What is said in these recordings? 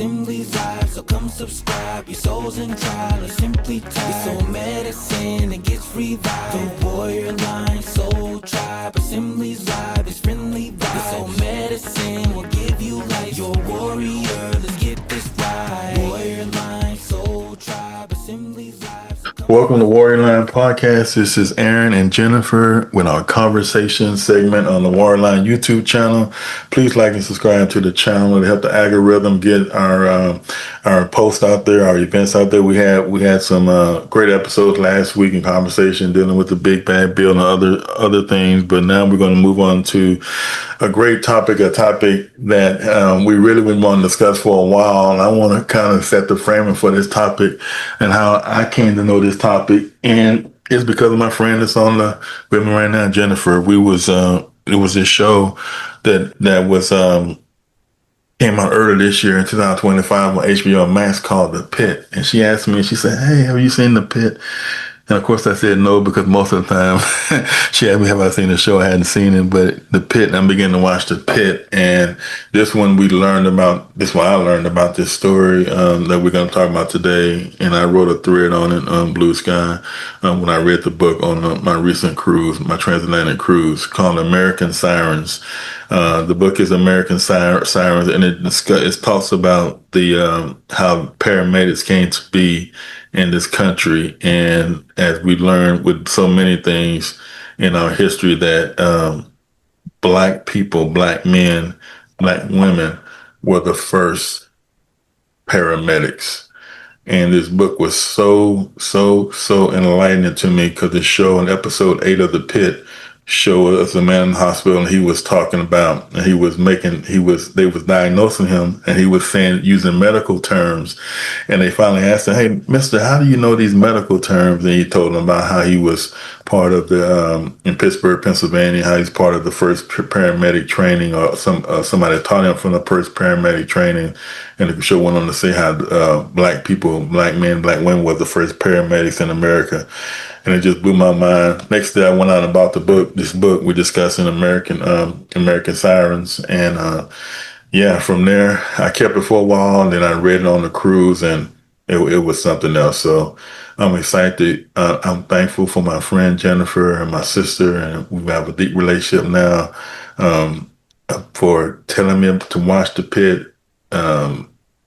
Assembly's live, so come subscribe. Your soul's in trial, or simply tired. Your soul medicine, it gets revived. The warrior line, soul tribe. Assembly's live, it's friendly vibe. Your soul medicine will give you life. You're a warrior, let's get this right. Warrior line, soul tribe. Assembly's live, so come. Welcome to Warrior Line Podcast. This is Aaron and Jennifer with our conversation segment on the Warrior Line YouTube channel. Please like and subscribe to the channel to help the algorithm get our posts out there, our events out there. We had some great episodes last week in conversation dealing with the big bad bill and other things. But now we're going to move on to a great topic, a topic that we really been wanting to discuss for a while. And I want to kind of set the framing for this topic and how I came to know this topic. And it's because of my friend that's on with me right now, Jennifer. It was this show that was came out earlier this year in 2025 on HBO Max called The Pit. And she asked me, she said, "Hey, have you seen The Pit?" And of course I said no, because most of the time she asked me, have I seen the show? I hadn't seen it, but The Pit, I'm beginning to watch The Pit. And this one I learned about this story that we're going to talk about today. And I wrote a thread on it on Blue Sky when I read the book on my recent cruise, my transatlantic cruise, called American Sirens. The book is American Sirens, and it talks about the how paramedics came to be in this country, and as we learned with so many things in our history, that Black people, Black men, Black women were the first paramedics. And this book was so enlightening to me, because the show in episode 8 of The Pit showed us a man in the hospital, and he was talking about, and they was diagnosing him, and he was saying, using medical terms. And they finally asked him, "Hey, mister, how do you know these medical terms?" And he told them about how he was part of the, in Pittsburgh, Pennsylvania, how he's part of the first paramedic training, or somebody taught him from the first paramedic training. And the show went on to say how Black people, Black men, Black women were the first paramedics in America. And it just blew my mind. Next day I went out and bought this book we're discussing, American Sirens. And from there I kept it for a while, and then I read it on the cruise, and it was something else. So I'm excited. I'm thankful for my friend Jennifer and my sister, and we have a deep relationship now, for telling me to watch The Pit.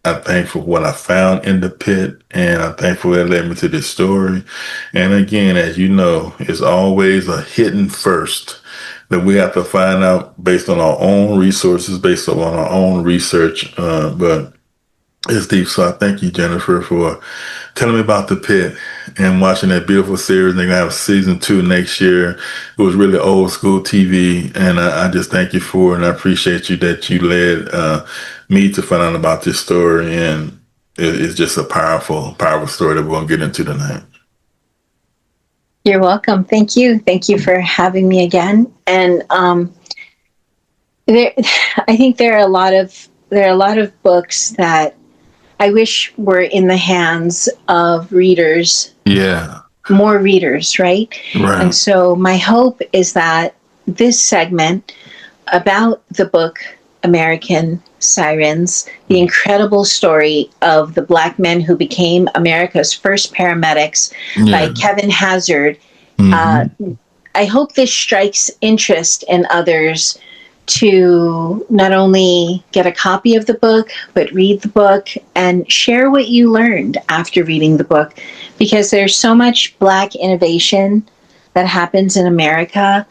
I'm thankful for what I found in The Pit, and I'm thankful that led me to this story. And again, as you know, it's always a hidden first that we have to find out based on our own resources, based on our own research. But it's deep. So I thank you, Jennifer, for telling me about The Pit and watching that beautiful series. They're going to have season 2 next year. It was really old school TV, and I just thank you for it, and I appreciate you that you led me to find out about this story. And it's just a powerful story that we're going to get into tonight. You're welcome. Thank you. Thank you for having me again. And I think there are a lot of books that I wish were in the hands of readers. Yeah. More readers, right? Right. And so my hope is that this segment about the book American Sirens, the incredible story of the Black men who became America's first paramedics, by Kevin Hazard. Mm-hmm. I hope this strikes interest in others to not only get a copy of the book, but read the book and share what you learned after reading the book, because there's so much Black innovation that happens in America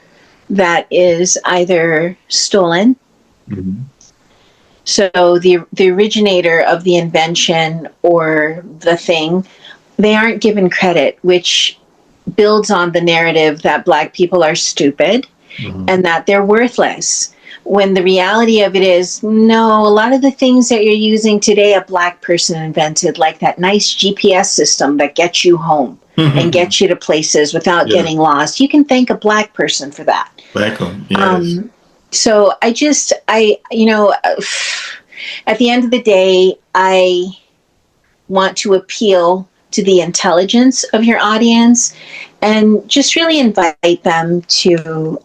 that is either stolen. Mm-hmm. So the originator of the invention or the thing, they aren't given credit, which builds on the narrative that Black people are stupid, mm-hmm. and that they're worthless. When the reality of it is, no, a lot of the things that you're using today, a Black person invented, like that nice GPS system that gets you home, mm-hmm. and gets you to places without getting lost. You can thank a Black person for that. Thank them. Yes. So at the end of the day, I want to appeal to the intelligence of your audience, and just really invite them to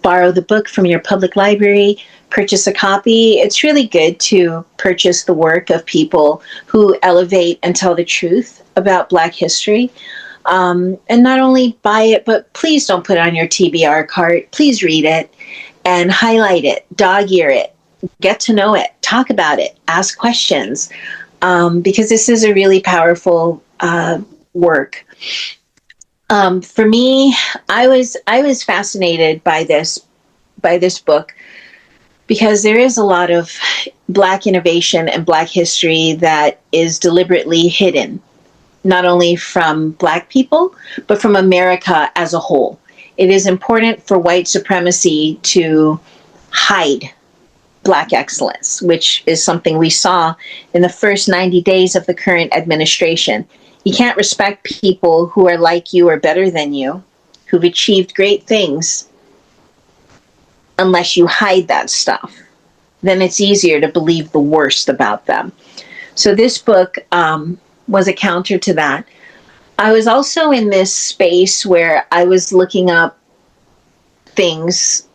borrow the book from your public library, purchase a copy. It's really good to purchase the work of people who elevate and tell the truth about Black history. And not only buy it, but please don't put it on your TBR cart. Please read it and highlight it, dog-ear it, get to know it, talk about it, ask questions, because this is a really powerful work. For me, I was fascinated by this book because there is a lot of Black innovation and Black history that is deliberately hidden, not only from Black people, but from America as a whole. It is important for white supremacy to hide Black excellence, which is something we saw in the first 90 days of the current administration. You can't respect people who are like you or better than you, who've achieved great things, unless you hide that stuff. Then it's easier to believe the worst about them. So this book was a counter to that. I was also in this space where I was looking up things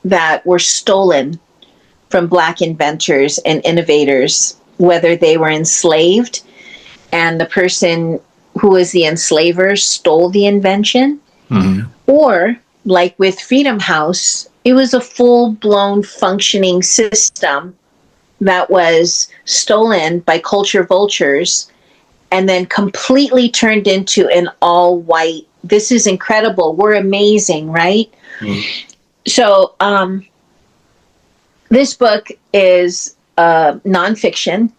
that were stolen from Black inventors and innovators, whether they were enslaved and the person who was the enslaver stole the invention, or like with Freedom House, it was a full-blown functioning system that was stolen by culture vultures and then completely turned into an all-white, this is incredible, we're amazing, right? So this book is nonfiction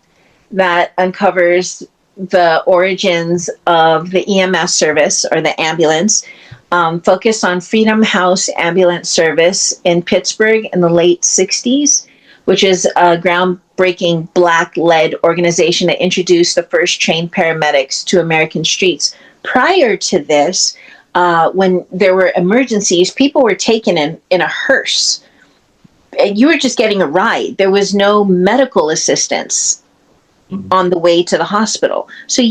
that uncovers the origins of the EMS service, or the ambulance, focused on Freedom House Ambulance Service in Pittsburgh in the late 60s, which is a groundbreaking Black-led organization that introduced the first trained paramedics to American streets. Prior to this, when there were emergencies, people were taken in a hearse. And you were just getting a ride. There was no medical assistance on the way to the hospital. So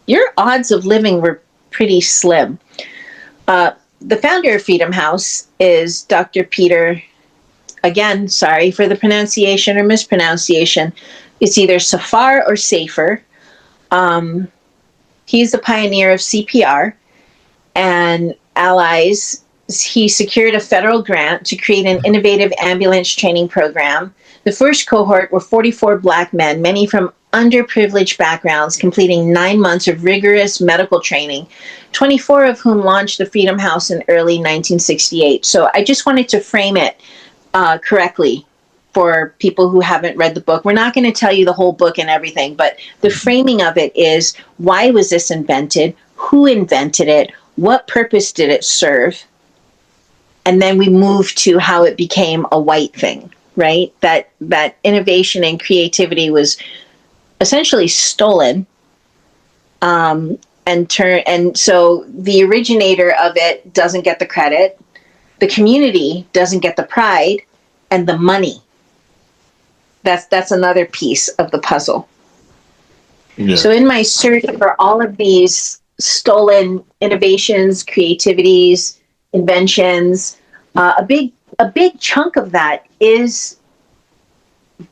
your odds of living were pretty slim. The founder of Freedom House is Dr. Peter, again, sorry for the pronunciation or mispronunciation. It's either Safar or Safer. He's the pioneer of CPR and allies. He secured a federal grant to create an innovative ambulance training program. The first cohort were 44 Black men, many from underprivileged backgrounds, completing 9 months of rigorous medical training, 24 of whom launched the Freedom House in early 1968. So I just wanted to frame it correctly for people who haven't read the book. We're not going to tell you the whole book and everything, but the framing of it is, why was this invented? Who invented it? What purpose did it serve? And then we move to how it became a white thing, right? That innovation and creativity was essentially stolen, and so the originator of it doesn't get the credit, the community doesn't get the pride, and the money. That's another piece of the puzzle. Yeah. So in my search for all of these stolen innovations, creativities, inventions, a big chunk of that is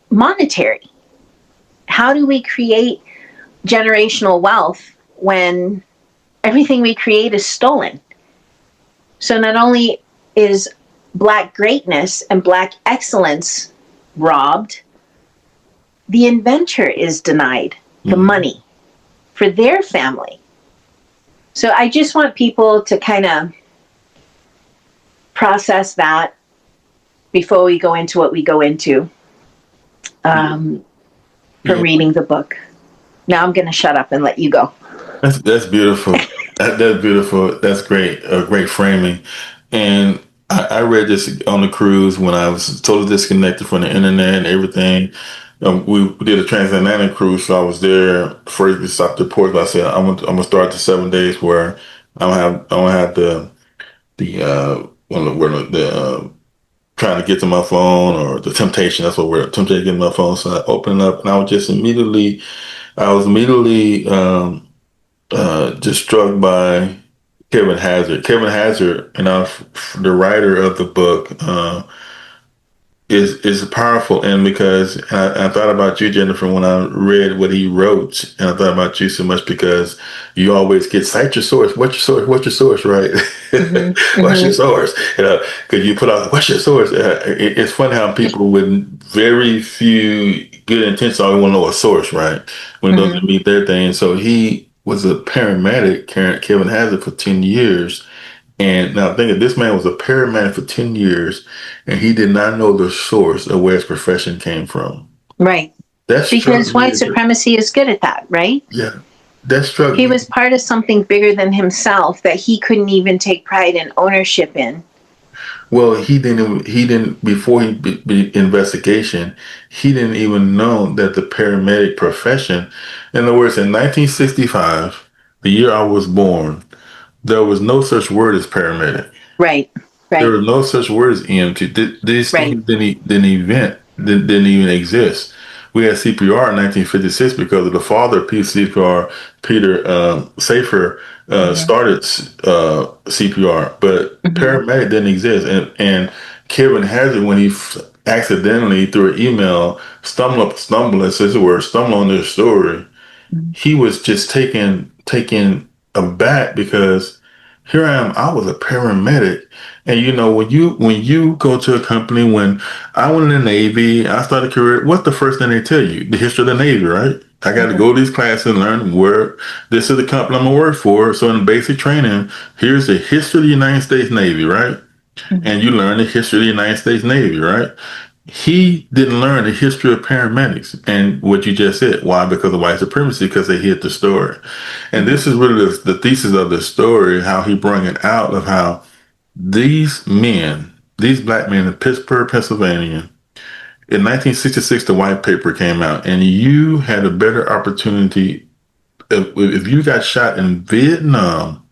monetary. How do we create generational wealth when everything we create is stolen? So not only is Black greatness and Black excellence robbed, the inventor is denied the money for their family. So I just want people to kind of process that before we go into what we go into from reading the book. Now I'm going to shut up and let you go. That's beautiful. That's beautiful. That's great. Great framing. And I read this on the cruise when I was totally disconnected from the internet and everything. We did a transatlantic cruise, so I was there first. We stopped at Portugal. I said, I'm gonna start the 7 days where I don't have the trying to get to my phone, or the temptation. That's what we're tempted to get my phone. So I opened it up, and I was immediately just struck by Kevin Hazard. Kevin Hazard, the writer of the book, is powerful. And because I thought about you, Jennifer, when I read what he wrote, and I thought about you so much because you always get cite your source. What's your source? What's your source? Right? Mm-hmm. What's your Mm-hmm. source? Because you put out what's your source. It's funny how people with very few good intentions always want to know a source, right? When those Mm-hmm. meet their thing. So he was a paramedic, Kevin Hazard, for 10 years. And now think of this man was a paramedic for 10 years and he did not know the source of where his profession came from. Right. That struck Because me white as supremacy is good at that, right? yeah, that struck He me. was part of something bigger than himself that he couldn't even take pride and ownership in. Well, before investigation, he didn't even know that the paramedic profession, in other words, in 1965, the year I was born, there was no such word as paramedic. Right. There Right. was no such word as EMT. These Right. things didn't even exist. We had CPR in 1956 because of the father of CPR, Peter Safer, Mm-hmm. started CPR, but Mm-hmm. paramedic didn't exist. And Kevin Hazard, when he accidentally through an email stumble, it says the word stumble on this story, he was just taken aback because here I am. I was a paramedic, and when you go to a company. When I went in the Navy, I started a career. What's the first thing they tell you? The history of the Navy, right? I got to Mm-hmm. go to these classes and learn where this is the company I'm gonna work for. So in basic training, here's the history of the United States Navy, right? Mm-hmm. And you learn the history of the United States Navy, right? He didn't learn the history of paramedics and what you just said. Why? Because of white supremacy, because they hid the story. And this is really the thesis of the story, how he brought it out of how these black men in Pittsburgh, Pennsylvania, in 1966, the white paper came out, and you had a better opportunity. If you got shot in Vietnam,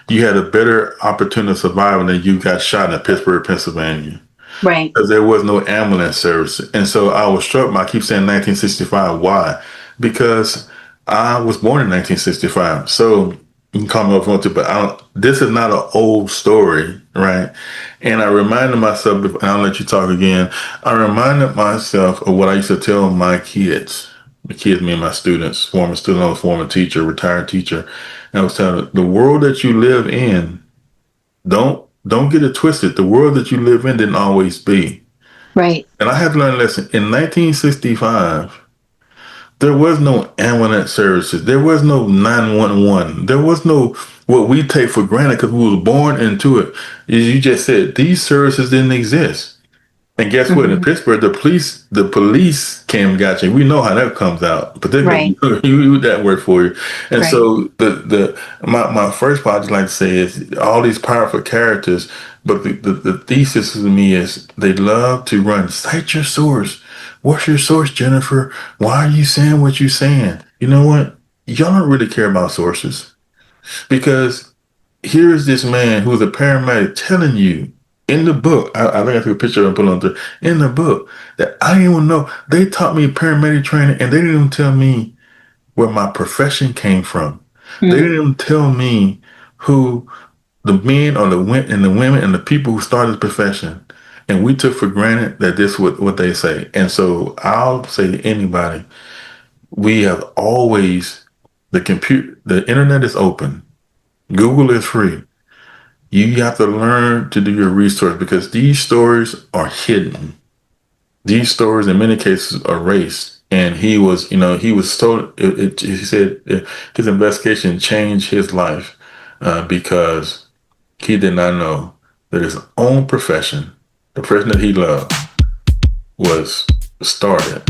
you had a better opportunity of surviving than you got shot in Pittsburgh, Pennsylvania, Right. because there was no ambulance service. And so I was struck by, I keep saying 1965. Why? Because I was born in 1965. So you can call me up on to, but this is not an old story, right? And I reminded myself, and I'll let you talk again. I reminded myself of what I used to tell my kids, me and my students, former student, I was former teacher, retired teacher. And I was telling them, the world that you live in, don't get it twisted. The world that you live in didn't always be. Right. And I had to learn a lesson. In 1965, there was no ambulance services. There was no 911. There was no what we take for granted because we was born into it. As you just said, these services didn't exist. And guess what? In Mm-hmm. Pittsburgh, the police came and got you. We know how that comes out. Particularly Right. you that word for you. And Right. so my first part I'd just like to say is all these powerful characters, but the thesis to me is they love to run. Cite your source. What's your source, Jennifer? Why are you saying what you're saying? You know what? Y'all don't really care about sources because here's this man who's a paramedic telling you in the book. I think I took a picture and put it on there in the book that I didn't even know. They taught me paramedic training and they didn't even tell me where my profession came from. They Mm-hmm. didn't even tell me who the men or the women and the people who started the profession. And we took for granted that this was what they say. And so I'll say to anybody, we have always the internet is open. Google is free. You have to learn to do your research because these stories are hidden. These stories, in many cases, are erased. And he was so. He said his investigation changed his life because he did not know that his own profession, the profession that he loved, was started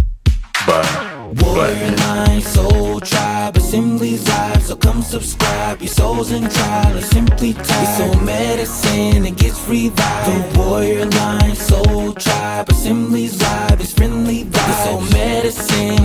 by black Warrior men. line, soul tribe, assemblies live. So come subscribe. Your soul's in trial, or simply tied. Your soul medicine, it gets revived. The warrior line, soul tribe, assemblies live. It's friendly vibe. Your soul medicine.